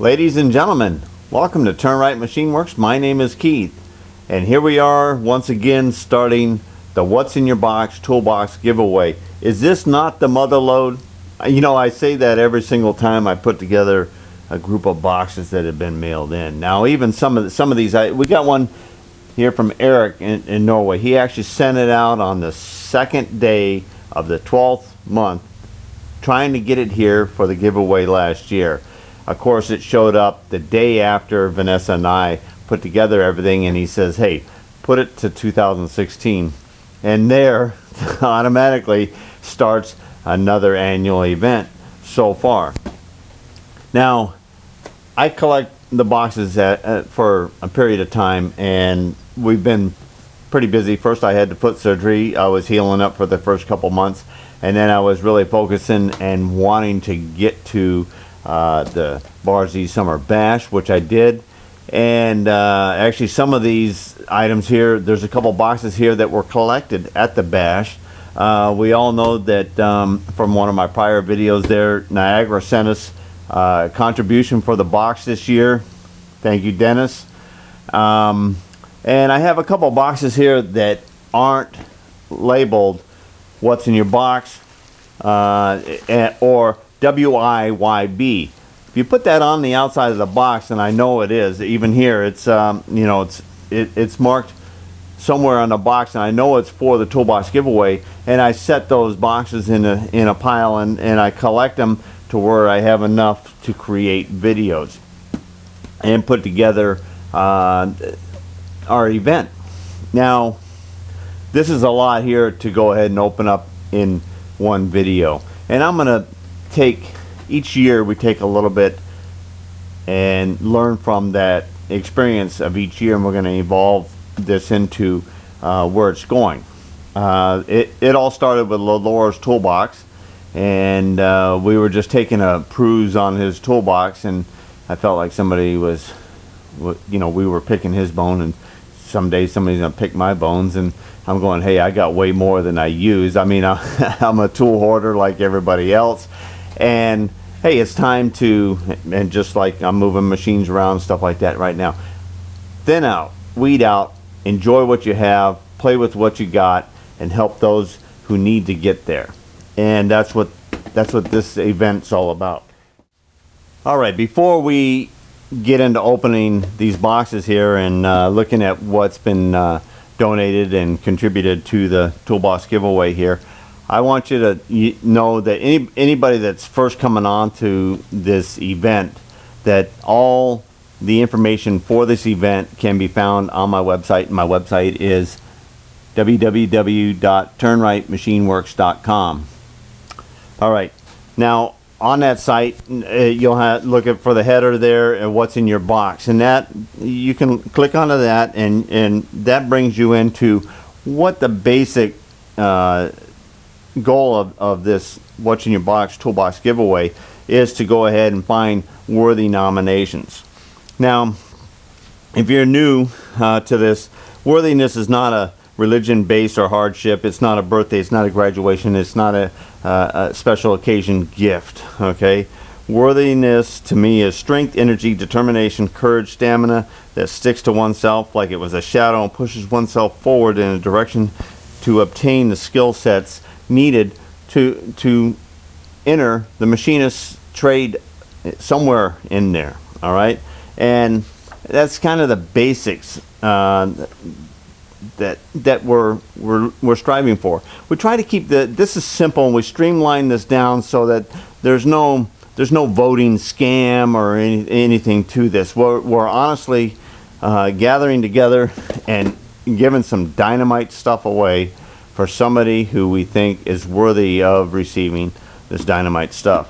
Ladies and gentlemen, welcome to Turn Wright Machine Works. My name is Keith, and here we are once again starting the What's in Your Box Toolbox giveaway. Is this not the mother load? You know, I say that every single time I put together a group of boxes that have been mailed in. Now, even some of these, we got one here from Eric in Norway. He actually sent it out on the second day of the 12th month, trying to get it here for the giveaway last year. Of course, it showed up the day after Vanessa and I put together everything, and he says, hey, put it to 2016. And there automatically starts another annual event so far. Now, I collect the boxes for a period of time, and we've been pretty busy. First, I had the foot surgery. I was healing up for the first couple months, and then I was really focusing and wanting to get to the Barzy Summer Bash, which I did. And actually some of these items here, there's a couple boxes here that were collected at the bash. We all know that from one of my prior videos there, Niagara sent us a contribution for the box this year. Thank you, Dennis. And I have a couple boxes here that aren't labeled What's in Your Box or WIYB. If you put that on the outside of the box, and I know it is, even here, it's you know, it's marked somewhere on the box, and I know it's for the toolbox giveaway. And I set those boxes in a pile, and I collect them to where I have enough to create videos and put together our event. Now, this is a lot here to go ahead and open up in one video, and I'm gonna take each year, we take a little bit and learn from that experience of each year, and we're going to evolve this into where it's going. It all started with Laura's toolbox, and we were just taking a cruise on his toolbox, and I felt like somebody was, you know, we were picking his bone, and someday somebody's going to pick my bones, and I'm going, hey, I got way more than I use. I mean, I'm a tool hoarder like everybody else. And hey, it's time to, and just like I'm moving machines around, stuff like that right now, thin out, weed out, enjoy what you have, play with what you got, and help those who need to get there. And that's what this event's all about. All right, before we get into opening these boxes here and looking at what's been donated and contributed to the Toolbox giveaway here, I want you to know that anybody that's first coming on to this event, that all the information for this event can be found on my website. My website is www.turnwrightmachineworks.com. All right, now on that site, you'll have look for the header there and what's in your box, and that you can click onto that, and that brings you into what the basic goal of this What's in Your Box Toolbox giveaway is, to go ahead and find worthy nominations. Now, if you're new to this, worthiness is not a religion-based or hardship. It's not a birthday. It's not a graduation. It's not a special occasion gift. Okay, worthiness to me is strength, energy, determination, courage, stamina that sticks to oneself like it was a shadow and pushes oneself forward in a direction to obtain the skill sets needed to enter the machinist trade somewhere in there. All right, and that's kind of the basics that we're striving for. We try to keep this is simple, and we streamline this down so that there's no voting scam or anything to this. We're honestly gathering together and giving some dynamite stuff away for somebody who we think is worthy of receiving this dynamite stuff.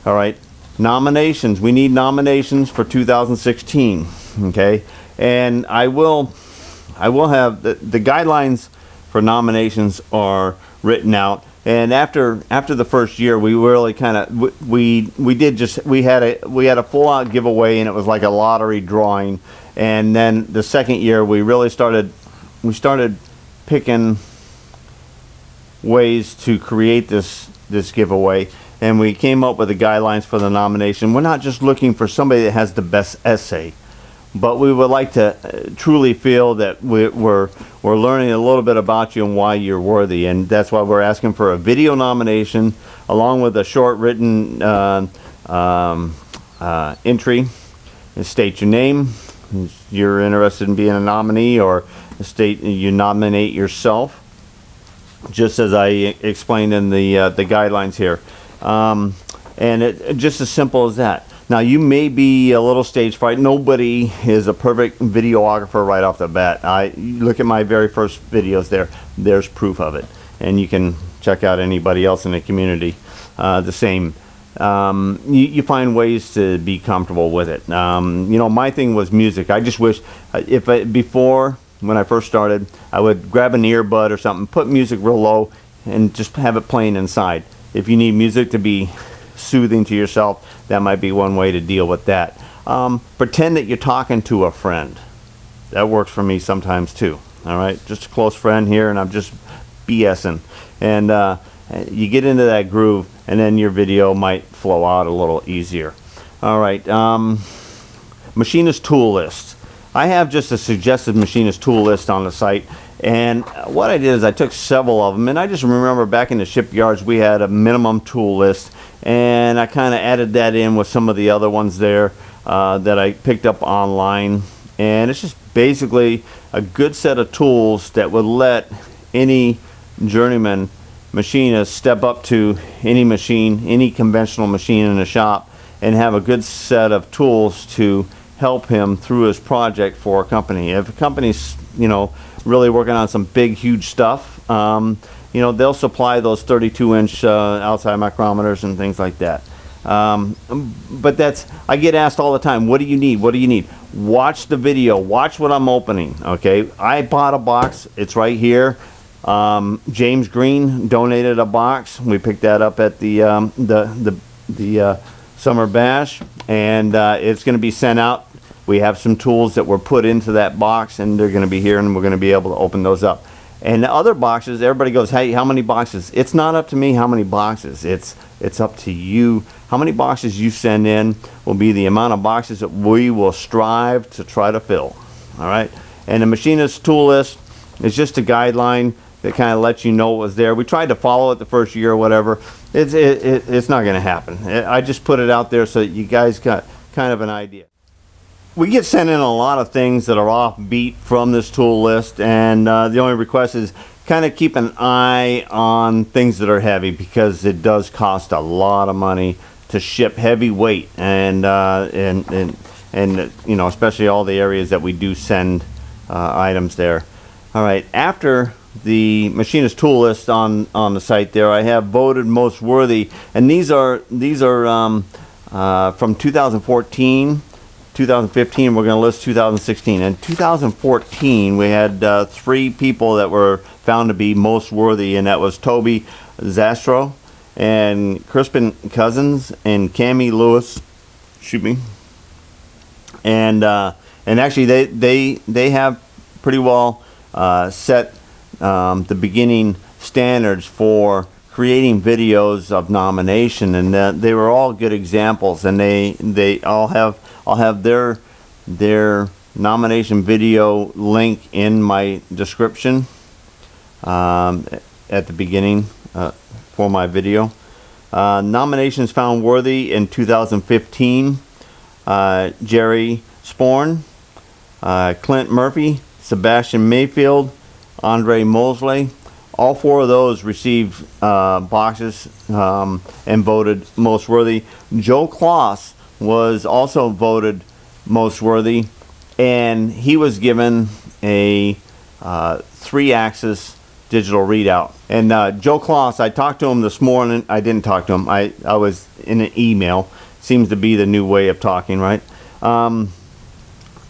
All right, nominations. We need nominations for 2016. Okay, and I will have the guidelines for nominations are written out. And after the first year, we really kind of we had a full out giveaway, and it was like a lottery drawing. And then the second year, we really started picking ways to create this giveaway. and we came up with the guidelines for the nomination. We're not just looking for somebody that has the best essay, but we would like to truly feel that we're learning a little bit about you and why you're worthy, and that's why we're asking for a video nomination along with a short written entry. State your name, you're interested in being a nominee, or state you nominate yourself, just as I explained in the guidelines here, and it just as simple as that. Now, you may be a little stage fright. Nobody is a perfect videographer right off the bat. You look at my very first videos there. There's proof of it. And you can check out anybody else in the community the same. You find ways to be comfortable with it. You know, my thing was music. I just wish, before, when I first started, I would grab an earbud or something, put music real low, and just have it playing inside. If you need music to be soothing to yourself, that might be one way to deal with that. Pretend that you're talking to a friend. That works for me sometimes too. All right, just a close friend here, and I'm just BSing, and you get into that groove, and then your video might flow out a little easier. All right, Machinist tool list. I have just a suggested Machinist tool list on the site, and what I did is I took several of them, and I just remember back in the shipyards we had a minimum tool list, and I kind of added that in with some of the other ones there that I picked up online, and it's just basically a good set of tools that would let any journeyman machinist step up to any machine, any conventional machine in the shop, and have a good set of tools to help him through his project for a company. If a company's, you know, really working on some big, huge stuff, you know, they'll supply those 32-inch outside micrometers and things like that. But I get asked all the time, what do you need? What do you need? Watch the video. Watch what I'm opening. Okay, I bought a box. It's right here. James Greene donated a box. We picked that up at the summer bash, and it's going to be sent out. We have some tools that were put into that box, and they're going to be here, and we're going to be able to open those up. And the other boxes, everybody goes, hey, how many boxes? It's not up to me how many boxes. It's up to you. How many boxes you send in will be the amount of boxes that we will strive to try to fill. All right? And the Machinist tool list is just a guideline that kind of lets you know what was there. We tried to follow it the first year or whatever. It's not going to happen. I just put it out there so that you guys got kind of an idea. We get sent in a lot of things that are offbeat from this tool list, and the only request is kind of keep an eye on things that are heavy, because it does cost a lot of money to ship heavy weight, and you know, especially all the areas that we do send items there. All right, after the Machinist tool list on the site there, I have voted most worthy, and these are from 2014. 2015, we're going to list 2016. In 2014, we had 3 people that were found to be most worthy, and that was Toby Zastro, and Crispin Cousins, and Cammie Lewis. Shoot me. And actually, they have pretty well set the beginning standards for creating videos of nomination, and they were all good examples, and they all have. I'll have their nomination video link in my description at the beginning for my video. Nominations found worthy in 2015: Jerry Sporn, Clint Murphy, Sebastian Mayfield, Andre Mosley. All 4 of those received boxes and voted most worthy. Joe Kloss was also voted most worthy, and he was given a 3-axis digital readout. And Joe Kloss, I talked to him this morning. I didn't talk to him. I was in an email. Seems to be the new way of talking, right?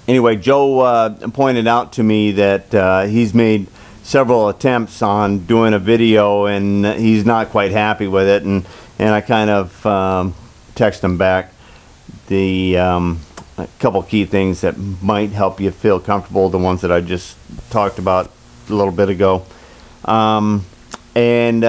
Anyway, Joe pointed out to me that he's made several attempts on doing a video, and he's not quite happy with it, and I kind of text him back a couple key things that might help you feel comfortable, the ones that I just talked about a little bit ago. and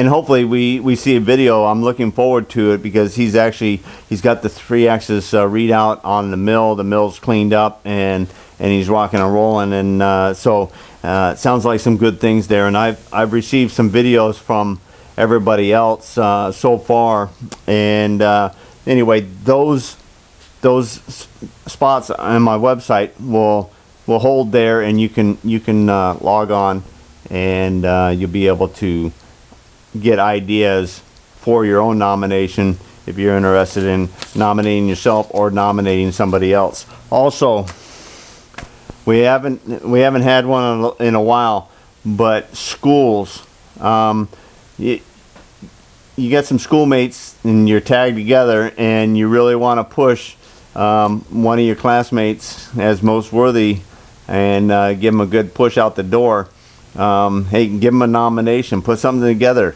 hopefully we see a video. I'm looking forward to it because he's got the 3-axis readout on the mill. The mill's cleaned up and he's rocking and rolling, and so it sounds like some good things there. And I've received some videos from everybody else so far, and anyway, those spots on my website will hold there, and you can log on, and you'll be able to get ideas for your own nomination if you're interested in nominating yourself or nominating somebody else. Also, we haven't had one in a while, but schools, you get some schoolmates and you're tagged together, and you really want to push one of your classmates as most worthy, and give them a good push out the door. Hey, give them a nomination, put something together.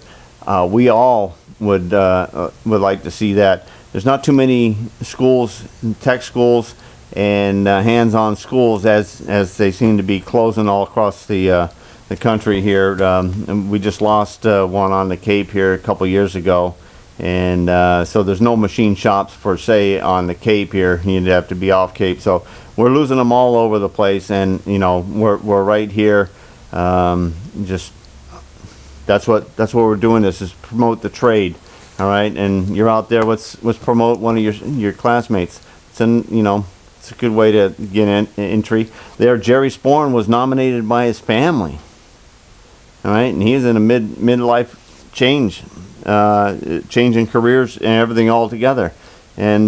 We all would like to see that. There's not too many schools, tech schools, and hands-on schools as they seem to be closing all across the country here. And we just lost one on the Cape here a couple years ago, and so there's no machine shops per se on the Cape here. You'd have to be off Cape, so we're losing them all over the place. And you know, we're right here. Just that's what we're doing. This is promote the trade, all right? And you're out there. Let's promote one of your classmates. It's it's a good way to get an entry there. Jerry Sporn was nominated by his family, all right, and he's in a midlife change, changing careers and everything all together. And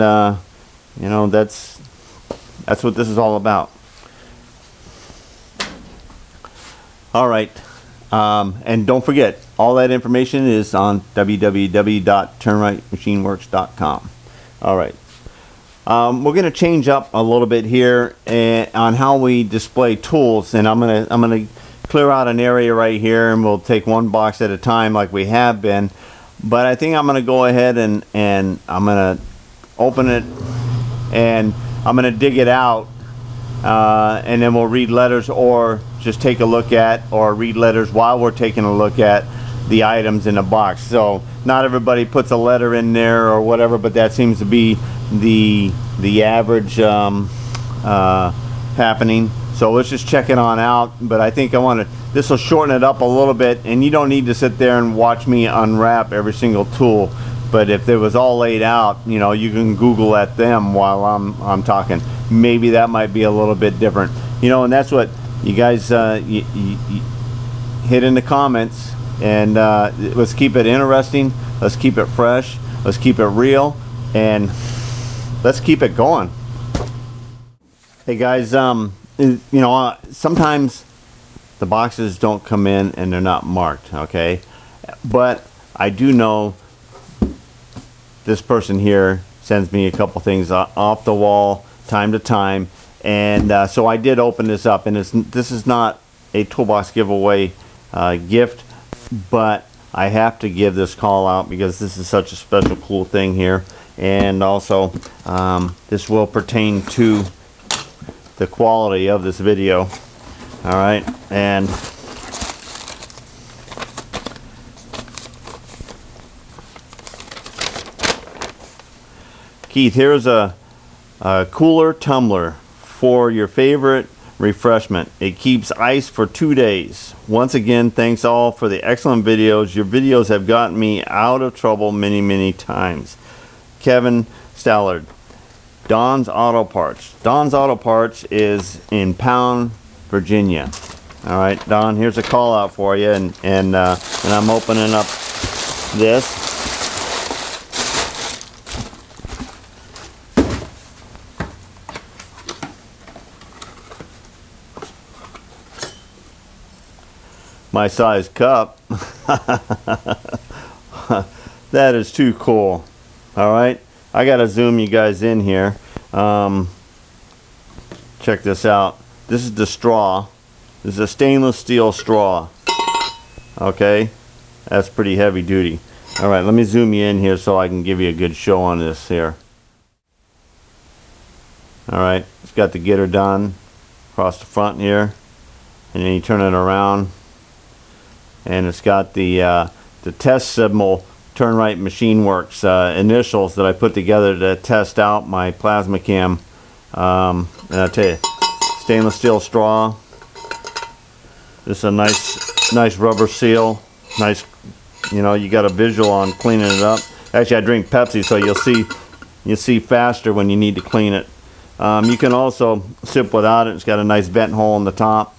that's what this is all about. All right, and don't forget, all that information is on www.turnwrightmachineworks.com. All right, we're going to change up a little bit here on how we display tools, and I'm gonna clear out an area right here, and we'll take one box at a time like we have been. But I think I'm going to go ahead and I'm going to open it, and I'm going to dig it out, and then we'll read letters, or just take a look at, or read letters while we're taking a look at the items in the box. So not everybody puts a letter in there or whatever, but that seems to be the average happening. So let's just check it on out. But I think this will shorten it up a little bit, and you don't need to sit there and watch me unwrap every single tool. But if it was all laid out, you can Google at them while I'm talking. Maybe that might be a little bit different, and that's what you guys you hit in the comments. And let's keep it interesting, let's keep it fresh, let's keep it real, and let's keep it going. Hey guys, sometimes the boxes don't come in and they're not marked, okay? But I do know this person here sends me a couple things off the wall time to time, and so I did open this up, and this is not a toolbox giveaway gift, but I have to give this call out because this is such a special, cool thing here. And also this will pertain to the quality of this video, all right? And Keith, here's a cooler tumbler for your favorite refreshment. It keeps ice for 2 days. Once again, thanks all for the excellent videos. Your videos have gotten me out of trouble many times. Kevin Stallard, Don's Auto Parts. Don's Auto Parts is in Pound, Virginia. All right, Don, here's a call out for you, and I'm opening up this. My size cup. That is too cool. All right, I gotta zoom you guys in here. Check this out. This is the straw. This is a stainless steel straw. Okay, that's pretty heavy duty. All right, let me zoom you in here so I can give you a good show on this here. All right, it's got the getter done across the front here, and then you turn it around. and it's got the test symbol Turn Wright Machine Works initials that I put together to test out my plasma cam. And I tell you, stainless steel straw. This is a nice rubber seal. Nice, you know, you got a visual on cleaning it up. Actually, I drink Pepsi, so you'll see faster when you need to clean it. You can also sip without it. It's got a nice vent hole in the top.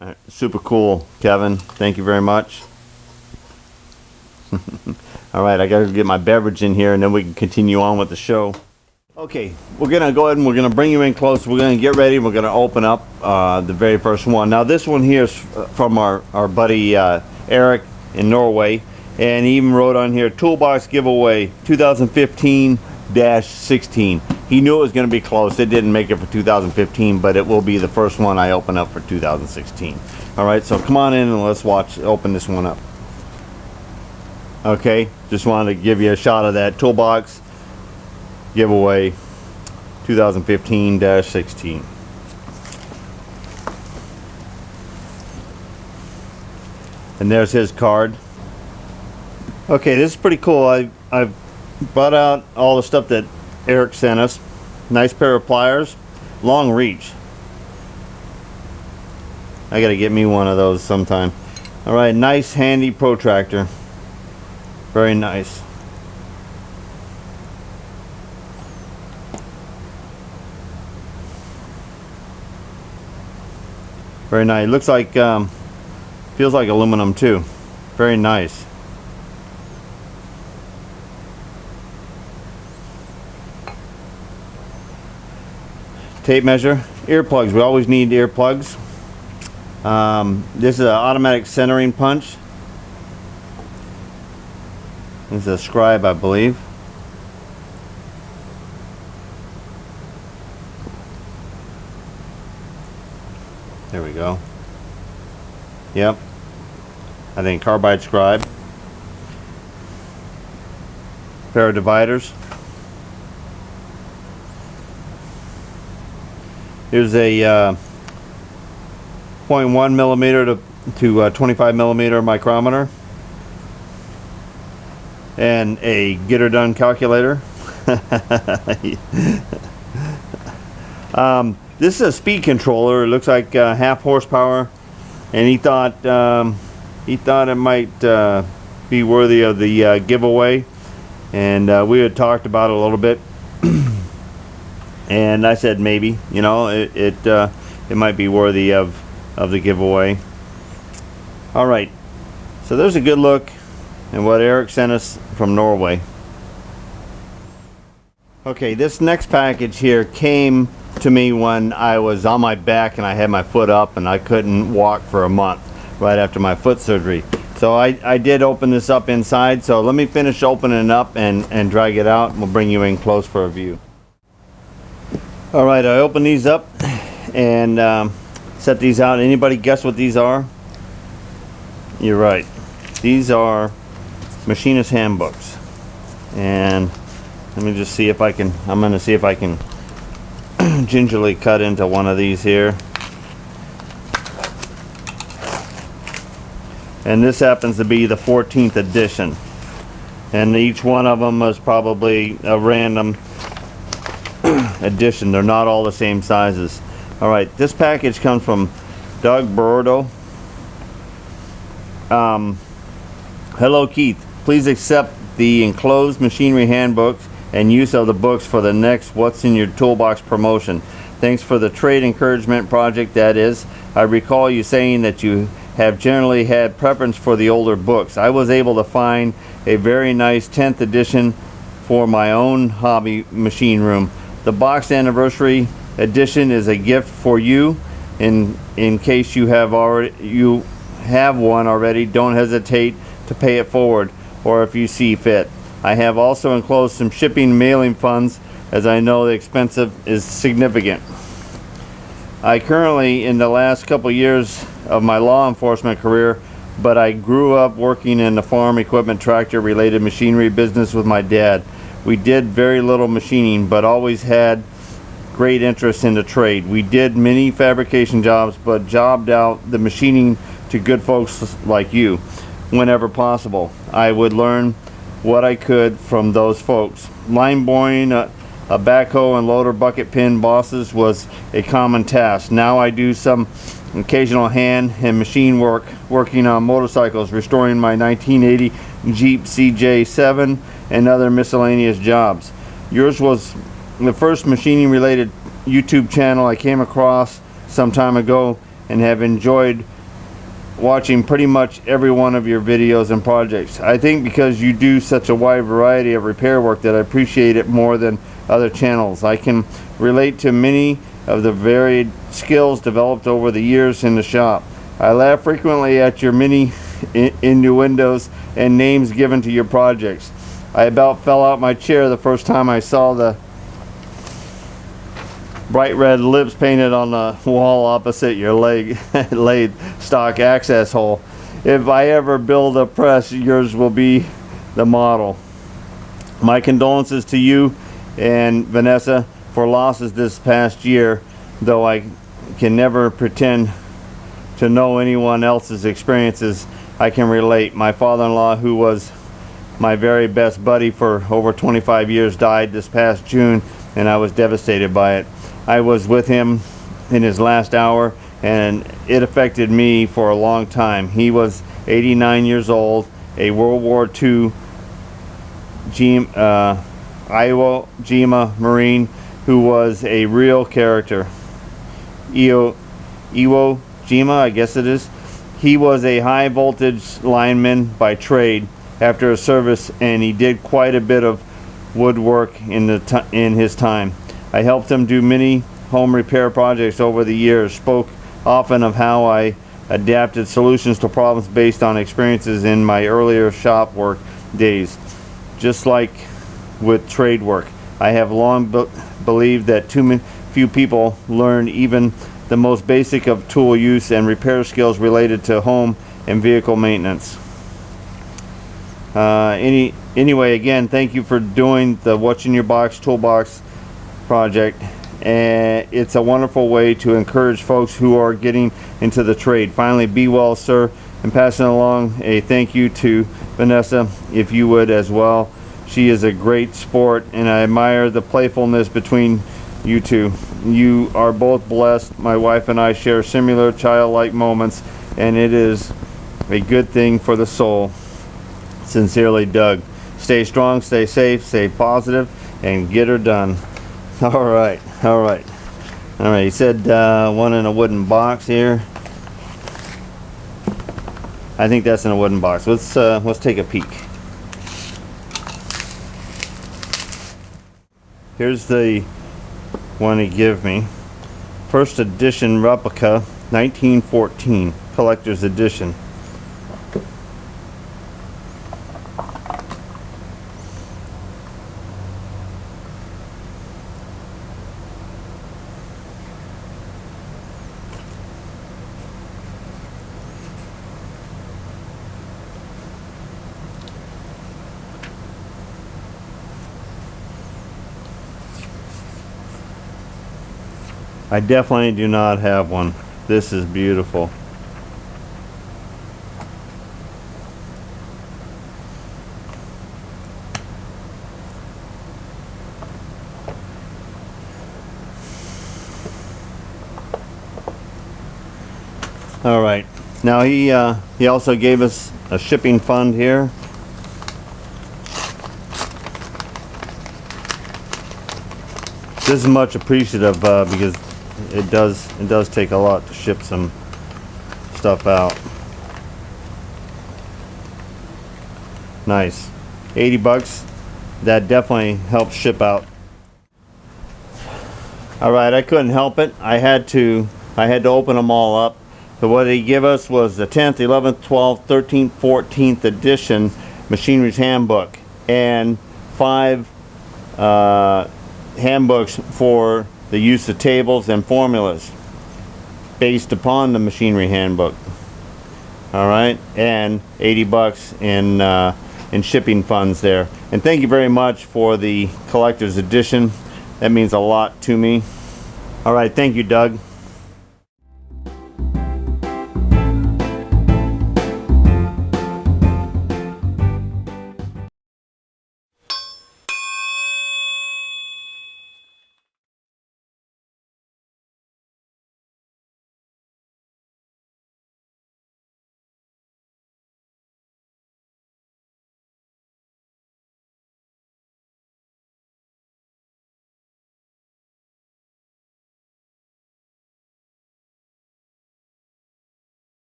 All right, super cool, Kevin. Thank you very much. All right, I got to get my beverage in here, and then we can continue on with the show. Okay, we're going to go ahead and we're going to bring you in close. We're going to get ready. We're going to open up the very first one. Now, this one here is from our buddy Eric in Norway. And he even wrote on here, Toolbox Giveaway 2015-16. He knew it was going to be close. It didn't make it for 2015, but it will be the first one I open up for 2016. All right, so come on in and let's open this one up. Okay, just wanted to give you a shot of that Toolbox Giveaway 2015-16. And there's his card. Okay, this is pretty cool. I've brought out all the stuff that Eric sent us. Nice pair of pliers, long reach. I gotta get me one of those sometime. All right, nice handy protractor. Very nice. Very nice. Looks like, feels like aluminum too. Very nice. Tape measure, earplugs. We always need earplugs. This is an automatic centering punch. This is a scribe, I believe. There we go. Yep. I think carbide scribe. Pair of dividers. Here's a 0.1 millimeter to 25 millimeter micrometer, and a get her done calculator. This is a speed controller. It looks like half horsepower, and he thought it might be worthy of the giveaway, and we had talked about it a little bit. And I said maybe, you know, it might be worthy of the giveaway. All right, so there's a good look at what Eric sent us from Norway. Okay, this next package here came to me when I was on my back and I had my foot up and I couldn't walk for a month right after my foot surgery. So I did open this up inside, so let me finish opening it up and drag it out, and we'll bring you in close for a view. All right, I opened these up and set these out. Anybody guess what these are? You're right. These are machinist handbooks. And let me just see if I can, I'm going to see if I can gingerly cut into one of these here. And this happens to be the 14th edition. And each one of them is probably a random edition. They're not all the same sizes. All right, this package comes from Doug Bourdo. Hello Keith, please accept the enclosed machinery handbooks and use of the books for the next What's in Your Toolbox promotion. Thanks for the trade encouragement project, that is. I recall you saying that you have generally had preference for the older books. I was able to find a very nice 10th edition for my own hobby machine room. The boxed anniversary edition is a gift for you. In case you have one already, don't hesitate to pay it forward, or if you see fit. I have also enclosed some shipping and mailing funds, as I know the expense is significant. I currently, in the last couple years of my law enforcement career, but I grew up working in the farm equipment tractor related machinery business with my dad. We did very little machining, but always had great interest in the trade. We did many fabrication jobs, but jobbed out the machining to good folks like you whenever possible. I would learn what I could from those folks. Line boring a backhoe and loader bucket pin bosses was a common task. Now I do some occasional hand and machine work, working on motorcycles, restoring my 1980 Jeep CJ7 and other miscellaneous jobs. Yours was the first machining related YouTube channel I came across some time ago, and have enjoyed watching pretty much every one of your videos and projects. I think because you do such a wide variety of repair work that I appreciate it more than other channels. I can relate to many of the varied skills developed over the years in the shop. I laugh frequently at your many innuendos and names given to your projects. I about fell out my chair the first time I saw the bright red lips painted on the wall opposite your lathe stock access hole. If I ever build a press, yours will be the model. My condolences to you and Vanessa for losses this past year, though I can never pretend to know anyone else's experiences. I can relate. My father-in-law, who was my very best buddy for over 25 years, died this past June, and I was devastated by it. I was with him in his last hour, and it affected me for a long time. He was 89 years old, a World War II Iwo Jima Marine who was a real character. Iwo Jima, I guess it is. He was a high voltage lineman by trade after his service, and he did quite a bit of woodwork in his time. I helped him do many home repair projects over the years, spoke often of how I adapted solutions to problems based on experiences in my earlier shop work days. Just like with trade work, I have long believed that too few people learn even the most basic of tool use and repair skills related to home and vehicle maintenance. Anyway, again, thank you for doing the What's in Your Box Toolbox project, and it's a wonderful way to encourage folks who are getting into the trade. Finally, be well, sir, and passing along a thank you to Vanessa, if you would as well. She is a great sport, and I admire the playfulness between you two. You are both blessed. My wife and I share similar childlike moments, and it is a good thing for the soul. Sincerely, Doug. Stay strong, stay safe, stay positive, and get her done. All right. He said one in a wooden box here. I think that's in a wooden box. Let's take a peek. Here's the one he gave me. First edition replica, 1914, collector's edition. I definitely do not have one. This is beautiful. All right. Now he also gave us a shipping fund here. This is much appreciative because it does take a lot to ship some stuff out. Nice. 80 bucks. That definitely helps ship out. All right, I couldn't help it. I had to open them all up. So what he gave us was the 10th, 11th, 12th, 13th, 14th edition Machinery's Handbook, and 5 handbooks for the use of tables and formulas based upon the Machinery Handbook. All right, and 80 bucks in shipping funds there. And thank you very much for the collector's edition. That means a lot to me. All right, thank you, Doug.